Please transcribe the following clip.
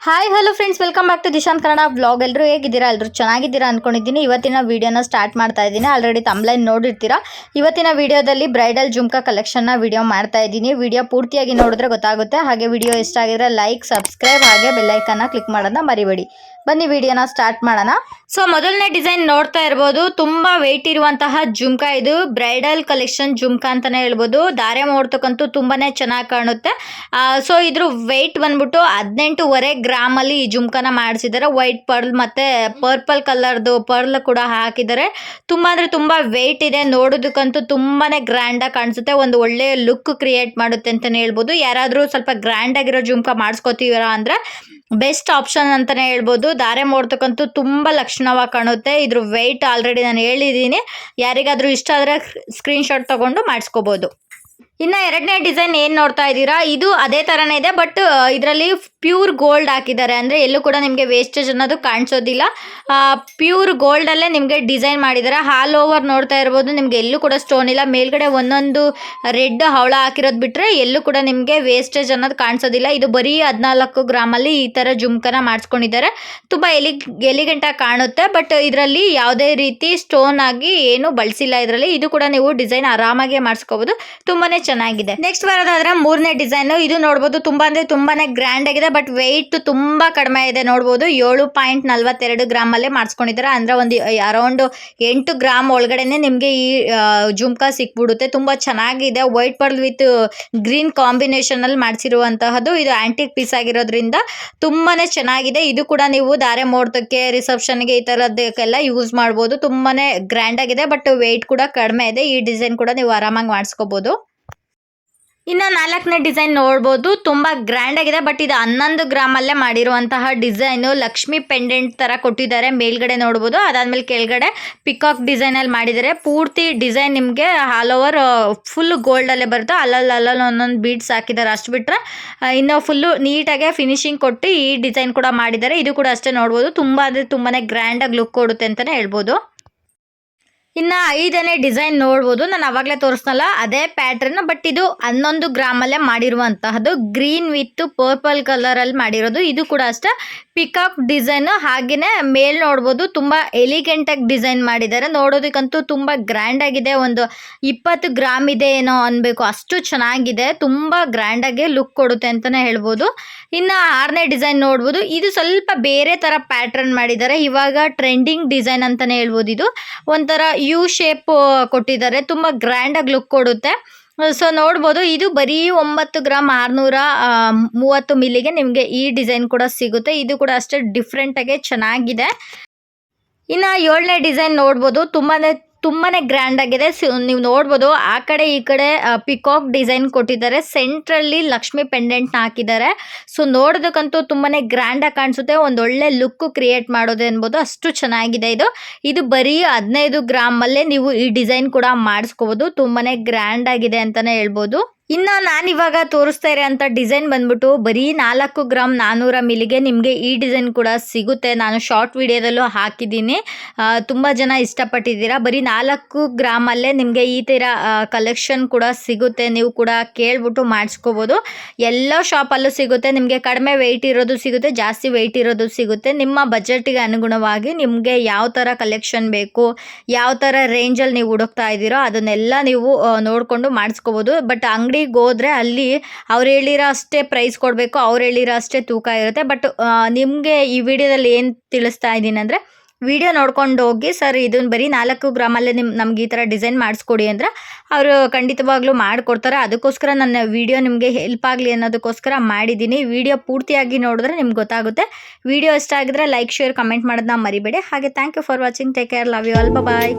Hi hello friends, welcome back to Dishant Kannada vlog. ಎಲ್ಲರೂ ಹೇಗಿದ್ದೀರಾ? ಎಲ್ಲರೂ ಚೆನ್ನಾಗಿದ್ದೀರಾ ಅಂದ್ಕೊಂಡಿದ್ದೀನಿ. ಇವತ್ತಿನ ವೀಡಿಯೋನ ಸ್ಟಾರ್ಟ್ ಮಾಡ್ತಾ ಇದ್ದೀನಿ. ಆಲ್ರೆಡಿ ತಮ್ಲೈನ್ ನೋಡಿರ್ತೀರಾ. ಇವತ್ತಿನ ವೀಡಿಯೋದಲ್ಲಿ ಬ್ರೈಡಲ್ ಜುಮ್ಕಾ ಕಲೆಕ್ಷನ್ನ ವಿಡಿಯೋ ಮಾಡ್ತಾ ಇದ್ದೀನಿ. ವಿಡಿಯೋ ಪೂರ್ತಿಯಾಗಿ ನೋಡಿದ್ರೆ ಗೊತ್ತಾಗುತ್ತೆ. ಹಾಗೆ ವಿಡಿಯೋ ಇಷ್ಟ ಆಗಿದ್ರೆ ಲೈಕ್, ಸಬ್ಸ್ಕ್ರೈಬ್ ಹಾಗೆ ಬೆಲ್ಲೈಕನ್ನ ಕ್ಲಿಕ್ ಮಾಡೋದನ್ನ ಮರಿಬೇಡಿ. ಬನ್ನಿ ವಿಡಿಯೋನ ಸ್ಟಾರ್ಟ್ ಮಾಡೋಣ. ಸೊ ಮೊದಲನೇ ಡಿಸೈನ್ ನೋಡ್ತಾ ಇರ್ಬೋದು, ತುಂಬಾ ವೆಯ್ಟ್ ಇರುವಂತಹ ಜುಮ್ಕಾ. ಇದು ಬ್ರೈಡಲ್ ಕಲೆಕ್ಷನ್ ಜುಮ್ಕಾ ಅಂತಾನೆ ಹೇಳ್ಬೋದು. ಧಾರೆ ಮಾಡೋದಕ್ಕಂತೂ ತುಂಬಾನೇ ಚೆನ್ನಾಗಿ ಕಾಣುತ್ತೆ. ಸೊ ಇದ್ರ ವೆಯ್ಟ್ ಬಂದ್ಬಿಟ್ಟು 18.5 ಗ್ರಾಮ್ ಅಲ್ಲಿ ಈ ಜುಮ್ಕಾನ ಮಾಡಿಸಿದ್ದಾರೆ. ವೈಟ್ ಪರ್ಲ್ ಮತ್ತೆ ಪರ್ಪಲ್ ಕಲರ್ದು ಪರ್ಲ್ ಕೂಡ ಹಾಕಿದ್ದಾರೆ. ತುಂಬಾ ಅಂದ್ರೆ ತುಂಬಾ ವೆಯ್ಟ್ ಇದೆ. ನೋಡೋದಕ್ಕಂತೂ ತುಂಬಾನೇ ಗ್ರ್ಯಾಂಡ್ ಆಗಿ ಕಾಣಿಸುತ್ತೆ. ಒಂದು ಒಳ್ಳೆ ಲುಕ್ ಕ್ರಿಯೇಟ್ ಮಾಡುತ್ತೆ ಅಂತಾನೆ ಹೇಳ್ಬೋದು. ಯಾರಾದ್ರೂ ಸ್ವಲ್ಪ ಗ್ರ್ಯಾಂಡ್ ಆಗಿರೋ ಜುಮ್ಕಾ ಮಾಡಿಸ್ಕೋತೀರಾ ಅಂದ್ರೆ ಬೆಸ್ಟ್ ಆಪ್ಷನ್ ಅಂತಾನೆ ಹೇಳ್ಬೋದು. ಧಾರೆ ಮಾಡೋದಕ್ಕಂತೂ ತುಂಬಾ ಲಕ್ಷಣವಾಗಿ ಕಾಣುತ್ತೆ. ಇದ್ರ ವೆಯ್ಟ್ ಆಲ್ರೆಡಿ ನಾನು ಹೇಳಿದ್ದೀನಿ. ಯಾರಿಗಾದ್ರೂ ಇಷ್ಟ ಆದ್ರೆ ಸ್ಕ್ರೀನ್ ಶಾಟ್ ತಗೊಂಡು ಮಾಡಿಸ್ಕೋಬಹುದು. ಇನ್ನು ಎರಡನೇ ಡಿಸೈನ್ ಏನು ನೋಡ್ತಾ ಇದ್ದೀರಾ, ಇದು ಅದೇ ಥರನೇ ಇದೆ. ಬಟ್ ಇದರಲ್ಲಿ ಪ್ಯೂರ್ ಗೋಲ್ಡ್ ಹಾಕಿದ್ದಾರೆ. ಅಂದರೆ ಎಲ್ಲೂ ಕೂಡ ನಿಮಗೆ ವೇಸ್ಟೇಜ್ ಅನ್ನೋದು ಕಾಣಿಸೋದಿಲ್ಲ. ಪ್ಯೂರ್ ಗೋಲ್ಡಲ್ಲೇ ನಿಮಗೆ ಡಿಸೈನ್ ಮಾಡಿದ್ದಾರೆ. ಆಲ್ ಓವರ್ ನೋಡ್ತಾ ಇರ್ಬೋದು, ನಿಮಗೆ ಎಲ್ಲೂ ಕೂಡ ಸ್ಟೋನ್ ಇಲ್ಲ. ಮೇಲ್ಗಡೆ ಒಂದೊಂದು ರೆಡ್ ಹವಳ ಹಾಕಿರೋದು ಬಿಟ್ಟರೆ ಎಲ್ಲೂ ಕೂಡ ನಿಮಗೆ ವೇಸ್ಟೇಜ್ ಅನ್ನೋದು ಕಾಣಿಸೋದಿಲ್ಲ. ಇದು ಬರೀ 14 ಗ್ರಾಮಲ್ಲಿ ಈ ಥರ ಜುಮ್ಕನ ಮಾಡಿಸ್ಕೊಂಡಿದ್ದಾರೆ. ತುಂಬ ಎಲಿಗೆಂಟಾಗಿ ಕಾಣುತ್ತೆ. ಬಟ್ ಇದರಲ್ಲಿ ಯಾವುದೇ ರೀತಿ ಸ್ಟೋನ್ ಆಗಿ ಏನು ಬಳಸಿಲ್ಲ ಇದರಲ್ಲಿ. ಇದು ಕೂಡ ನೀವು ಡಿಸೈನ್ ಆರಾಮಾಗಿ ಮಾಡಿಸ್ಕೋಬೋದು. ತುಂಬಾನೇ ಚೆನ್ನಾಗಿದೆ. ನೆಕ್ಸ್ಟ್ ಬರೋದಾದ್ರೆ ಮೂರನೇ ಡಿಸೈನ್. ಇದು ನೋಡ್ಬೋದು, ತುಂಬಾ ಅಂದ್ರೆ ತುಂಬಾನೇ ಗ್ರ್ಯಾಂಡ್ ಆಗಿದೆ. ಬಟ್ ವೆಯ್ಟ್ ತುಂಬಾ ಕಡಿಮೆ ಇದೆ. ನೋಡ್ಬೋದು 7.42 ಗ್ರಾಮ್ ಅಲ್ಲೇ ಮಾಡಿಸ್ಕೊಂಡಿದ್ದಾರೆ. ಅಂದ್ರೆ ಒಂದು ಅರೌಂಡ್ 8 ಗ್ರಾಮ್ ಒಳಗಡೆನೆ ನಿಮ್ಗೆ ಈ ಜುಮ್ಕಾ ಸಿಕ್ಬಿಡುತ್ತೆ. ತುಂಬಾ ಚೆನ್ನಾಗಿದೆ. White pearl with green combination ಅಲ್ಲಿ ಮಾಡಿಸಿರುವಂತಹದ್ದು. ಇದು ಆಂಟಿಕ್ ಪೀಸ್ ಆಗಿರೋದ್ರಿಂದ ತುಂಬಾನೇ ಚೆನ್ನಾಗಿದೆ. ಇದು ಕೂಡ ನೀವು ಧಾರೆ ಮಾಡೋದಕ್ಕೆ, ರಿಸೆಪ್ಷನ್ಗೆ, ಈ ತರದಕ್ಕೆಲ್ಲ ಯೂಸ್ ಮಾಡ್ಬೋದು. ತುಂಬಾನೇ ಗ್ರ್ಯಾಂಡ್ ಆಗಿದೆ. ಬಟ್ ವೆಯ್ಟ್ ಕೂಡ ಕಡಿಮೆ ಇದೆ. ಈ ಡಿಸೈನ್ ಕೂಡ ನೀವು ಆರಾಮಾಗಿ ಮಾಡಿಸ್ಕೋಬಹುದು. ಇನ್ನು ನಾಲ್ಕನೇ ಡಿಸೈನ್ ನೋಡ್ಬೋದು, ತುಂಬ ಗ್ರ್ಯಾಂಡ್ ಆಗಿದೆ. ಬಟ್ ಇದು 11 ಗ್ರಾಮಲ್ಲೇ ಮಾಡಿರುವಂತಹ ಡಿಸೈನು. ಲಕ್ಷ್ಮಿ ಪೆಂಡೆಂಟ್ ಥರ ಕೊಟ್ಟಿದ್ದಾರೆ. ಮೇಲ್ಗಡೆ ನೋಡ್ಬೋದು, ಅದಾದ್ಮೇಲೆ ಕೆಳಗಡೆ ಪಿಕಾಕ್ ಡಿಸೈನಲ್ಲಿ ಮಾಡಿದ್ದಾರೆ. ಪೂರ್ತಿ ಡಿಸೈನ್ ನಿಮಗೆ ಆಲ್ ಓವರ್ ಫುಲ್ ಗೋಲ್ಡಲ್ಲೇ ಬರುತ್ತೆ. ಅಲ್ಲಲ್ಲಿ ಒಂದೊಂದು ಬೀಡ್ಸ್ ಹಾಕಿದ್ದಾರೆ. ಅಷ್ಟು ಬಿಟ್ಟರೆ ಇನ್ನು ಫುಲ್ಲು ನೀಟಾಗೆ ಫಿನಿಶಿಂಗ್ ಕೊಟ್ಟು ಈ ಡಿಸೈನ್ ಕೂಡ ಮಾಡಿದ್ದಾರೆ. ಇದು ಕೂಡ ಅಷ್ಟೇ ನೋಡ್ಬೋದು, ತುಂಬ ಅಂದರೆ ತುಂಬಾ ಗ್ರ್ಯಾಂಡಾಗಿ ಲುಕ್ ಕೊಡುತ್ತೆ ಅಂತಲೇ ಹೇಳ್ಬೋದು. ಇನ್ನು 5ನೇ ಡಿಸೈನ್ ನೋಡ್ಬೋದು, ನಾನು ಅವಾಗಲೇ ತೋರಿಸ್ನಲ್ಲ ಅದೇ ಪ್ಯಾಟ್ರನ್. ಬಟ್ ಇದು 11 ಗ್ರಾಮಲ್ಲೇ ಮಾಡಿರುವಂತಹದ್ದು. ಗ್ರೀನ್ ವಿತ್ ಪರ್ಪಲ್ ಕಲರಲ್ಲಿ ಮಾಡಿರೋದು. ಇದು ಕೂಡ ಅಷ್ಟೇ ಪಿಕಾಕ್ ಡಿಸೈನ್. ಹಾಗೆಯೇ ಮೇಲ್ ನೋಡ್ಬೋದು, ತುಂಬ ಎಲಿಗೆಂಟಾಗಿ ಡಿಸೈನ್ ಮಾಡಿದ್ದಾರೆ. ನೋಡೋದಕ್ಕಂತೂ ತುಂಬ ಗ್ರ್ಯಾಂಡ್ ಆಗಿದೆ. ಒಂದು 20 ಗ್ರಾಮ್ ಇದೆ ಏನೋ ಅನ್ಬೇಕು, ಅಷ್ಟು ಚೆನ್ನಾಗಿದೆ. ತುಂಬ ಗ್ರ್ಯಾಂಡಾಗಿ ಲುಕ್ ಕೊಡುತ್ತೆ ಅಂತಲೇ ಹೇಳ್ಬೋದು. ಇನ್ನು 6ನೇ ಡಿಸೈನ್ ನೋಡ್ಬೋದು, ಇದು ಸ್ವಲ್ಪ ಬೇರೆ ಥರ ಪ್ಯಾಟ್ರನ್ ಮಾಡಿದ್ದಾರೆ. ಇವಾಗ ಟ್ರೆಂಡಿಂಗ್ ಡಿಸೈನ್ ಅಂತಲೇ ಹೇಳ್ಬೋದು. ಇದು ಒಂಥರ ಯು ಶೇಪ್ ಕೊಟ್ಟಿದ್ದಾರೆ. ತುಂಬ ಗ್ರ್ಯಾಂಡಾಗಿ ಲುಕ್ ಕೊಡುತ್ತೆ. ಸೊ ನೋಡ್ಬೋದು, ಇದು ಬರೀ 9 ಗ್ರಾಮ್ 630 ಮಿಲಿಗೆ ನಿಮಗೆ ಈ ಡಿಸೈನ್ ಕೂಡ ಸಿಗುತ್ತೆ. ಇದು ಕೂಡ ಅಷ್ಟೇ ಡಿಫ್ರೆಂಟಾಗಿ ಚೆನ್ನಾಗಿದೆ. ಇನ್ನು 7ನೇ ಡಿಸೈನ್ ನೋಡ್ಬೋದು, ತುಂಬಾನೇ ಗ್ರ್ಯಾಂಡ್ ಆಗಿದೆ. ನೀವು ನೋಡ್ಬೋದು, ಆ ಕಡೆ ಈ ಕಡೆ ಪಿಕಾಕ್ ಡಿಸೈನ್ ಕೊಟ್ಟಿದ್ದಾರೆ. ಸೆಂಟ್ರಲ್ಲಿ ಲಕ್ಷ್ಮಿ ಪೆಂಡೆಂಟ್ನ ಹಾಕಿದ್ದಾರೆ. ಸೊ ನೋಡೋದಕ್ಕಂತೂ ತುಂಬಾನೇ ಗ್ರ್ಯಾಂಡ್ ಆಗಿ ಕಾಣಿಸುತ್ತೆ. ಒಂದೊಳ್ಳೆ ಲುಕ್ ಕ್ರಿಯೇಟ್ ಮಾಡೋದು ಅನ್ಬೋದು, ಅಷ್ಟು ಚೆನ್ನಾಗಿದೆ. ಇದು ಬರೀ 15 ಗ್ರಾಮ್ ಅಲ್ಲೇ ನೀವು ಈ ಡಿಸೈನ್ ಕೂಡ ಮಾಡಿಸ್ಕೋಬಹುದು. ತುಂಬಾನೇ ಗ್ರ್ಯಾಂಡ್ ಆಗಿದೆ ಅಂತಾನೆ ಹೇಳ್ಬೋದು. ಇನ್ನು ನಾನು ಇವಾಗ ತೋರಿಸ್ತಾ ಇರೋಂಥ ಡಿಸೈನ್ ಬಂದ್ಬಿಟ್ಟು ಬರೀ 4 ಗ್ರಾಮ್ 400 ಮಿಲಿಗೆ ನಿಮಗೆ ಈ ಡಿಸೈನ್ ಕೂಡ ಸಿಗುತ್ತೆ. ನಾನು ಶಾರ್ಟ್ ವಿಡಿಯೋದಲ್ಲೂ ಹಾಕಿದ್ದೀನಿ. ತುಂಬ ಜನ ಇಷ್ಟಪಟ್ಟಿದ್ದೀರಾ. ಬರೀ 4 ಗ್ರಾಮಲ್ಲೇ ನಿಮಗೆ ಈ ಥರ ಕಲೆಕ್ಷನ್ ಕೂಡ ಸಿಗುತ್ತೆ. ನೀವು ಕೂಡ ಕೇಳ್ಬಿಟ್ಟು ಮಾಡಿಸ್ಕೋಬೋದು. ಎಲ್ಲ ಶಾಪಲ್ಲೂ ಸಿಗುತ್ತೆ. ನಿಮಗೆ ಕಡಿಮೆ ವೆಯ್ಟ್ ಇರೋದು ಸಿಗುತ್ತೆ, ಜಾಸ್ತಿ ವೆಯ್ಟ್ ಇರೋದು ಸಿಗುತ್ತೆ. ನಿಮ್ಮ ಬಜೆಟಿಗೆ ಅನುಗುಣವಾಗಿ ನಿಮಗೆ ಯಾವ ಥರ ಕಲೆಕ್ಷನ್ ಬೇಕು, ಯಾವ ಥರ ರೇಂಜಲ್ಲಿ ನೀವು ಹುಡುಕ್ತಾ ಇದ್ದೀರೋ ಅದನ್ನೆಲ್ಲ ನೀವು ನೋಡಿಕೊಂಡು ಮಾಡಿಸ್ಕೋಬೋದು. ಬಟ್ ಅಂಗಡಿಗೆ ಹೋದ್ರೆ ಅಲ್ಲಿ ಅವ್ರು ಹೇಳಿರೋ ಅಷ್ಟೇ ಪ್ರೈಸ್ ಕೊಡಬೇಕು, ಅವ್ರು ಹೇಳಿರೋ ಅಷ್ಟೇ ತೂಕ ಇರುತ್ತೆ. ಬಟ್ ನಿಮಗೆ ಈ ವಿಡಿಯೋದಲ್ಲಿ ಏನು ತಿಳಿಸ್ತಾ ಇದ್ದೀನಿ ಅಂದರೆ, ವಿಡಿಯೋ ನೋಡ್ಕೊಂಡು ಹೋಗಿ, ಸರ್ ಇದನ್ನು ಬರೀ 4 ಗ್ರಾಮಲ್ಲೇ ನಮ್ಗೆ ಈ ಥರ ಡಿಸೈನ್ ಮಾಡಿಸ್ಕೊಡಿ ಅಂದರೆ ಅವರು ಖಂಡಿತವಾಗ್ಲೂ ಮಾಡಿಕೊಡ್ತಾರೆ. ಅದಕ್ಕೋಸ್ಕರ ನನ್ನ ವಿಡಿಯೋ ನಿಮಗೆ ಹೆಲ್ಪ್ ಆಗಲಿ ಅನ್ನೋದಕ್ಕೋಸ್ಕರ ಮಾಡಿದ್ದೀನಿ. ವಿಡಿಯೋ ಪೂರ್ತಿಯಾಗಿ ನೋಡಿದ್ರೆ ನಿಮ್ಗೆ ಗೊತ್ತಾಗುತ್ತೆ. ವಿಡಿಯೋ ಇಷ್ಟ ಆಗಿದ್ರೆ ಲೈಕ್, ಶೇರ್, ಕಮೆಂಟ್ ಮಾಡೋದನ್ನ ಮರಿಬೇಡಿ. ಹಾಗೆ thank you for watching. Take care, love you all, bye.